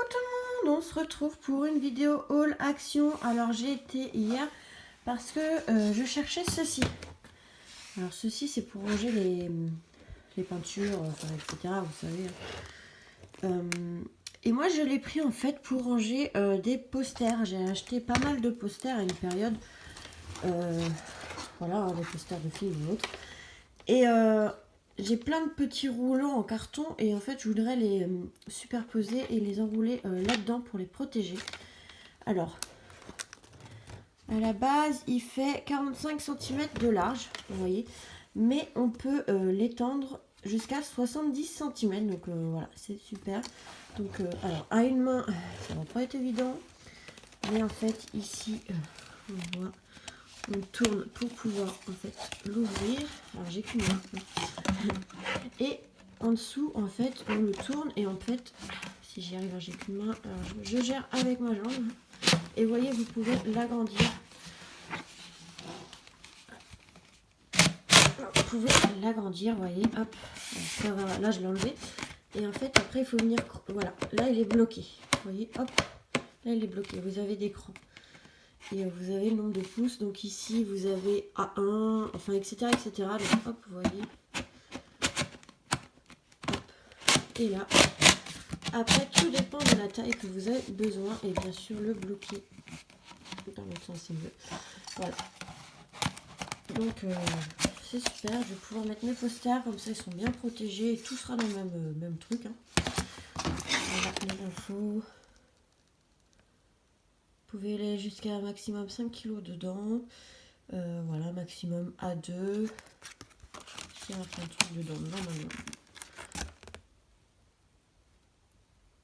tout le monde, on se retrouve pour une vidéo haul action. Alors j'ai été hier parce que je cherchais ceci. Alors ceci c'est pour ranger les peintures, etc. Vous savez. Et moi je l'ai pris en fait pour ranger des posters. J'ai acheté pas mal de posters à une période. Voilà, des posters de films ou autres. Et j'ai plein de petits roulants en carton et en fait je voudrais les superposer et les enrouler là-dedans pour les protéger. Alors, à la base il fait 45 cm de large, vous voyez, mais on peut l'étendre jusqu'à 70 cm, donc voilà, c'est super. Donc alors à une main ça va pas être évident, mais en fait ici on voit, on tourne pour pouvoir en fait l'ouvrir. Alors j'ai qu'une main. Et en dessous en fait on le tourne et en fait si j'y arrive, j'ai qu'une main, alors je gère avec ma jambe. Et vous voyez, vous pouvez l'agrandir. Vous pouvez l'agrandir, vous voyez, hop. Là je l'ai enlevé. Et en fait après il faut venir, voilà, là il est bloqué. Vous voyez, hop, là il est bloqué. Vous avez des crans. Et vous avez le nombre de pouces, donc ici vous avez A1, enfin etc. etc. Donc hop, vous voyez. Hop. Et là, après tout dépend de la taille que vous avez besoin, et bien sûr le bloquer. Dans l'autre sens c'est mieux. Voilà. Donc c'est super, je vais pouvoir mettre mes posters, comme ça ils sont bien protégés et tout sera dans le même truc. Hein. Voilà les infos. Vous pouvez aller jusqu'à un maximum 5 kg dedans. Voilà, maximum A2. Il y a plein de trucs dedans, normalement.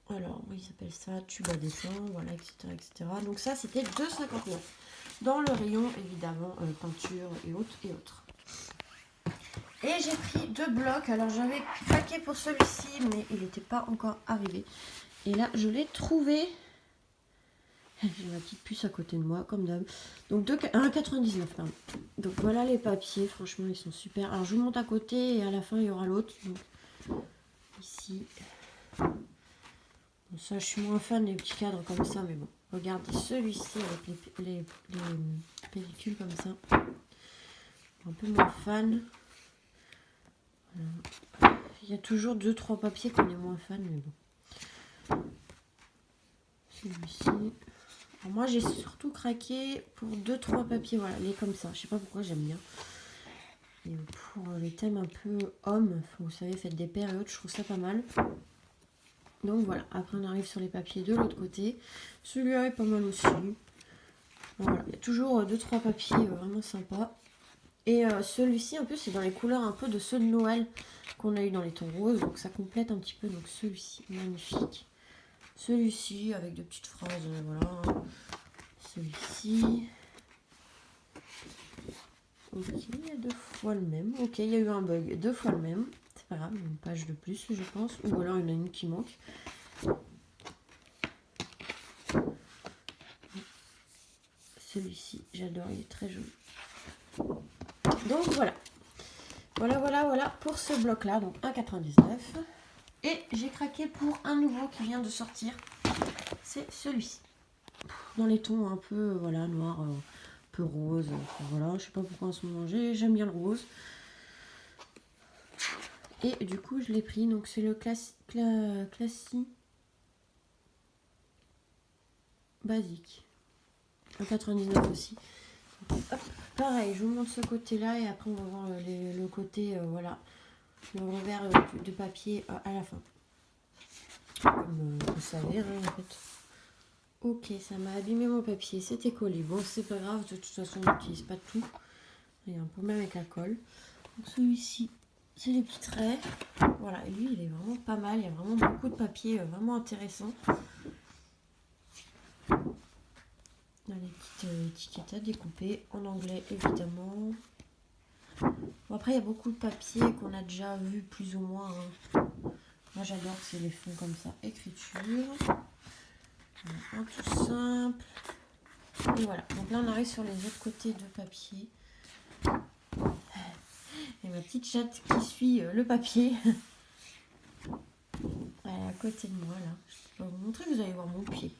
Alors, il s'appelle ça tube à dessin, voilà, etc., etc. Donc ça, c'était 2,59 dans le rayon, évidemment, peinture et autres. Et j'ai pris 2 blocs. Alors, j'avais craqué pour celui-ci, mais il n'était pas encore arrivé. Et là, je l'ai trouvé. J'ai ma petite puce à côté de moi, comme d'hab. Donc 1,99 pardon. Donc voilà les papiers, franchement ils sont super. Alors je vous montre à côté et à la fin il y aura l'autre. Donc ici. Bon, ça je suis moins fan des petits cadres comme ça, mais bon. Regardez celui-ci avec les pellicules comme ça. Un peu moins fan. Voilà. Il y a toujours 2-3 papiers qu'on est moins fan, mais bon. Celui-ci. Alors moi j'ai surtout craqué pour 2-3 papiers, voilà, les comme ça, je sais pas pourquoi j'aime bien. Et pour les thèmes un peu hommes, vous savez, faites des paires et autres, je trouve ça pas mal. Donc voilà, après on arrive sur les papiers de l'autre côté. Celui-là est pas mal aussi. Voilà, il y a toujours 2-3 papiers vraiment sympas. Et celui-ci en plus c'est dans les couleurs un peu de ceux de Noël qu'on a eu dans les tons roses, donc ça complète un petit peu. Donc celui-ci, magnifique. Celui-ci avec de petites phrases, voilà. Celui-ci. Ok, il y a 2 fois le même. Ok, il y a eu un bug, 2 fois le même. C'est pas grave, une page de plus, je pense. Ou alors il y en a une qui manque. Celui-ci, j'adore, il est très joli. Donc voilà. Voilà pour ce bloc-là. Donc 1,99. Et j'ai craqué pour un nouveau qui vient de sortir. C'est celui-ci. Dans les tons un peu, voilà, noir, un peu rose. Voilà, je sais pas pourquoi en ce moment j'aime bien le rose. Et du coup je l'ai pris, donc c'est le classique basique, 1,99 aussi. Hop, pareil, je vous montre ce côté là et après on va voir le côté, voilà, le revers de papier à la fin. Comme vous savez, hein, en fait. Ok, ça m'a abîmé mon papier, c'était collé. Bon, c'est pas grave, de toute façon on n'utilise pas tout. Il y a un problème avec la colle. Donc celui-ci, c'est les petits traits. Voilà, et lui il est vraiment pas mal, il y a vraiment beaucoup de papier vraiment intéressant. Là, les petites étiquettes à découper en anglais évidemment. Bon, après il y a beaucoup de papier qu'on a déjà vu plus ou moins. Hein. Moi j'adore que c'est les fonds comme ça. Écriture. Voilà, un tout simple. Et voilà, donc là on arrive sur les autres côtés de papier. Et ma petite chatte qui suit le papier. Voilà, Elle est à côté de moi là. Je vais vous montrer, vous allez voir mon pied.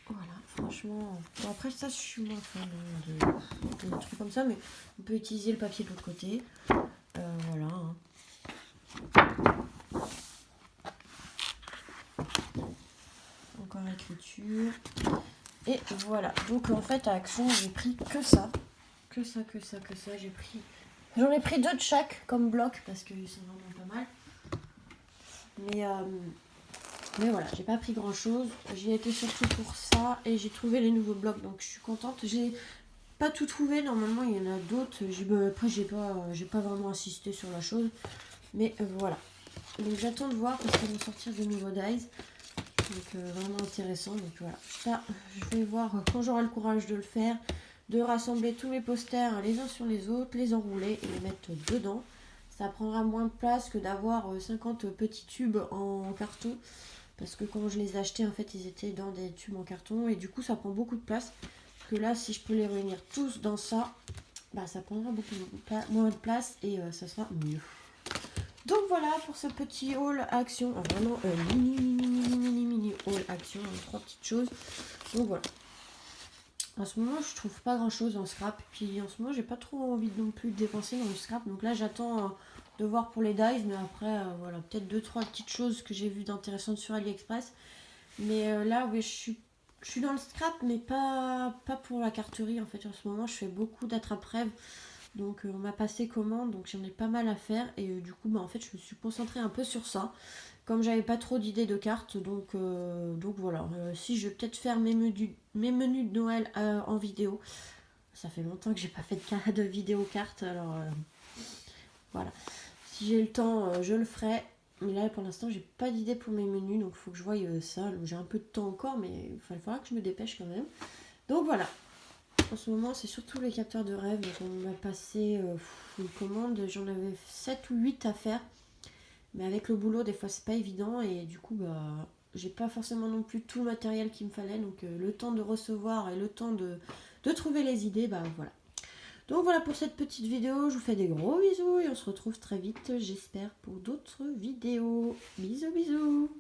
Voilà, franchement. Bon, après ça, je suis moins fan de trucs comme ça, mais on peut utiliser le papier de l'autre côté. Voilà. Hein. Encore l'écriture. Et voilà. Donc en fait à Action, j'ai pris que ça. Que ça. J'ai pris. J'en ai pris 2 de chaque comme bloc parce que c'est vraiment pas mal. Mais voilà, j'ai pas pris grand chose. J'y ai été surtout pour ça et j'ai trouvé les nouveaux blocs, donc je suis contente. J'ai pas tout trouvé, normalement il y en a d'autres. Après j'ai pas vraiment insisté sur la chose, mais voilà. Donc j'attends de voir parce qu'ils vont sortir de nouveaux dies, donc vraiment intéressant. Donc voilà, ça je vais voir quand j'aurai le courage de le faire, de rassembler tous les posters les uns sur les autres, les enrouler et les mettre dedans. Ça prendra moins de place que d'avoir 50 petits tubes en carton. Parce que quand je les ai achetés, en fait, ils étaient dans des tubes en carton. Et du coup, ça prend beaucoup de place. Parce que là, si je peux les réunir tous dans ça, bah, ça prendra beaucoup moins de place. Et ça sera mieux. Donc voilà pour ce petit haul Action. Vraiment mini haul Action. 3 petites choses. Donc voilà. En ce moment, je trouve pas grand chose en scrap. Puis en ce moment, j'ai pas trop envie non plus de dépenser dans le scrap. Donc là, j'attends de voir pour les dies. Mais après, voilà, peut-être 2-3 petites choses que j'ai vues d'intéressantes sur AliExpress. Mais là, oui, je suis dans le scrap, mais pas pour la carterie. En fait, en ce moment, je fais beaucoup d'attrape-rêves. Donc on m'a passé commande, donc j'en ai pas mal à faire. Et du coup, bah, en fait, je me suis concentrée un peu sur ça. Comme j'avais pas trop d'idées de cartes, donc voilà. Si je vais peut-être faire mes menus de Noël en vidéo. Ça fait longtemps que j'ai pas fait de vidéo cartes, alors voilà. Si j'ai le temps, je le ferai. Mais là, pour l'instant, j'ai pas d'idée pour mes menus, donc il faut que je voie ça. J'ai un peu de temps encore, mais il faudra que je me dépêche quand même. Donc voilà. En ce moment, c'est surtout les capteurs de rêve. Donc on m'a passé une commande. J'en avais 7 ou 8 à faire. Mais avec le boulot, des fois, c'est pas évident. Et du coup, bah, j'ai pas forcément non plus tout le matériel qu'il me fallait. Donc, le temps de recevoir et le temps de trouver les idées, bah voilà. Donc, voilà pour cette petite vidéo. Je vous fais des gros bisous et on se retrouve très vite, j'espère, pour d'autres vidéos. Bisous, bisous!